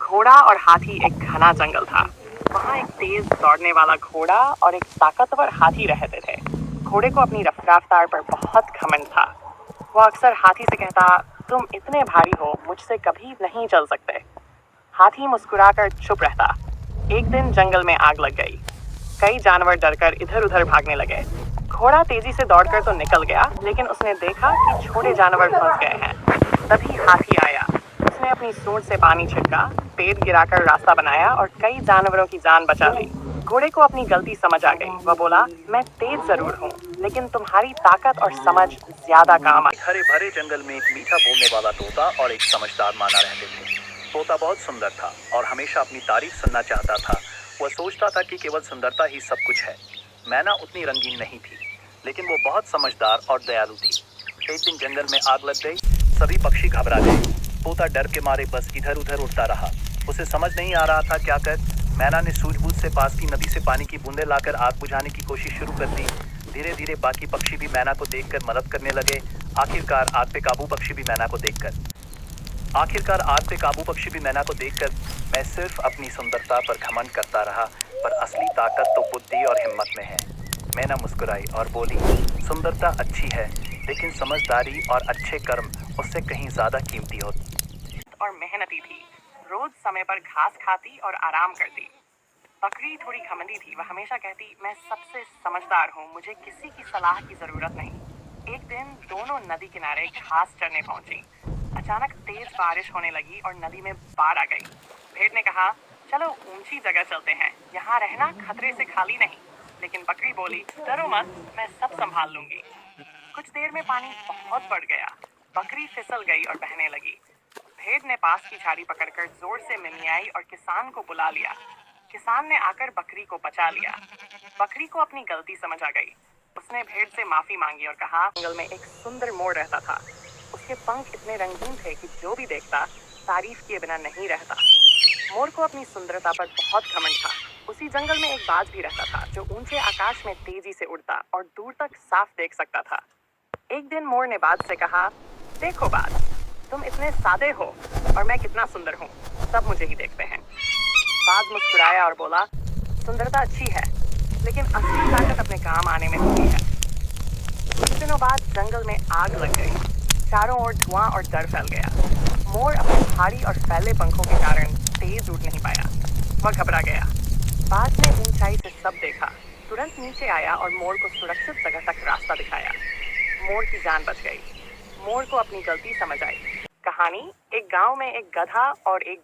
घोड़ा और हाथी एक घना जंगल था। वहाँ एक तेज दौड़ने वाला घोड़ा और एक ताकतवर हाथी रहते थे। घोड़े को अपनी रफ्तार पर बहुत घमंड था। वो अक्सर हाथी से कहता, तुम इतने भारी हो, मुझसे कभी नहीं चल सकते। हाथी मुस्कुराकर चुप रहता। एक दिन जंगल में आग लग गई। कई जानवर डरकर इधर उधर भागने लगे। घोड़ा तेजी से दौड़कर तो निकल गया, लेकिन उसने देखा कि छोटे जानवर फंस गए हैं। तभी हाथी आया। उसने अपनी सूंड से पानी छिड़का, पेड़ गिराकर रास्ता बनाया और कई जानवरों की जान बचा ली। घोड़े को अपनी गलती समझ आ गई। वह बोला, मैं तेज जरूर हूँ, लेकिन तुम्हारी ताकत और समझ ज्यादा काम आई। हरे भरे जंगल में एक मीठा बोलने वाला तोता और एक समझदार माना रहते थे। तोता बहुत सुंदर था और हमेशा अपनी तारीफ सुनना चाहता था। वह सोचता था कि केवल सुंदरता ही सब कुछ है। मैना उतनी रंगीन नहीं थी, लेकिन वो बहुत समझदार और दयालु थी। एक दिन जंगल में आग लग गई। सभी पक्षी घबरा गए। तोता डर के मारे बस इधर उधर उड़ता रहा। उसे समझ नहीं आ रहा था क्या कर। मैना ने सूझबूझ से पास की नदी से पानी की बूंदें लाकर आग बुझाने की कोशिश शुरू कर दी। धीरे धीरे बाकी पक्षी भी मैना को देखकर मदद करने लगे। आखिरकार आग पे काबू पक्षी भी मैना को देखकर मैं सिर्फ अपनी सुंदरता पर घमंड करता रहा, पर असली ताकत तो बुद्धि और हिम्मत में है। मैना मुस्कुराई और बोली, सुंदरता अच्छी है, लेकिन समझदारी और अच्छे कर्म उससे कहीं ज्यादा कीमती होते। और मेहनती थी। रोज समय पर घास खाती और आराम करती। बकरी थोड़ी घमंडी थी। वह हमेशा कहती, मैं सबसे समझदार हूँ, मुझे किसी की सलाह की जरूरत नहीं। एक दिन दोनों नदी किनारे घास चरने पहुंची। अचानक तेज बारिश होने लगी और नदी में बाढ़ आ गई। भेड़ ने कहा, चलो ऊंची जगह चलते हैं, यहाँ रहना खतरे से खाली नहीं। लेकिन बकरी बोली, डरो मत, मैं सब संभाल लूंगी। कुछ देर में पानी बहुत बढ़ गया। बकरी फिसल गई और बहने लगी। भेड़ ने पास की झाड़ी पकड़कर जोर से मिमियाई और किसान को बुला लिया। किसान ने आकर बकरी को बचा लिया। बकरी को अपनी गलती समझ आ गई। उसने भेड़ से माफी मांगी और कहा, जंगल में एक सुंदर मोर रहता था। उसके पंख इतने रंगीन थे कि जो भी देखता तारीफ किए बिना नहीं रहता। मोर को अपनी सुंदरता पर बहुत घमंड था। उसी जंगल में एक बाज भी रहता था, जो ऊंचे आकाश में तेजी से उड़ता और दूर तक साफ देख सकता था। एक दिन मोर ने बाज से कहा, देखो बाज, तुम इतने सादे हो और मैं कितना सुंदर हूँ, सब मुझे ही देखते हैं। बाज मुस्कुराया और बोला, सुंदरता अच्छी है, लेकिन असली ताकत अपने काम आने में होती है। कुछ दिनों बाद जंगल में आग लग गई। चारों ओर धुआं और डर फैल गया। मोर अपने भारी और फैले पंखों के कारण तेज उड़ नहीं पाया। वह घबरा गया। बाज ने ऊंचाई से सब देखा, तुरंत नीचे आया और मोर को सुरक्षित जगह तक रास्ता दिखाया। मोर की जान बच गई। मोर को अपनी गलती समझ आई। कहानी, एक गांव में एक गधा और एक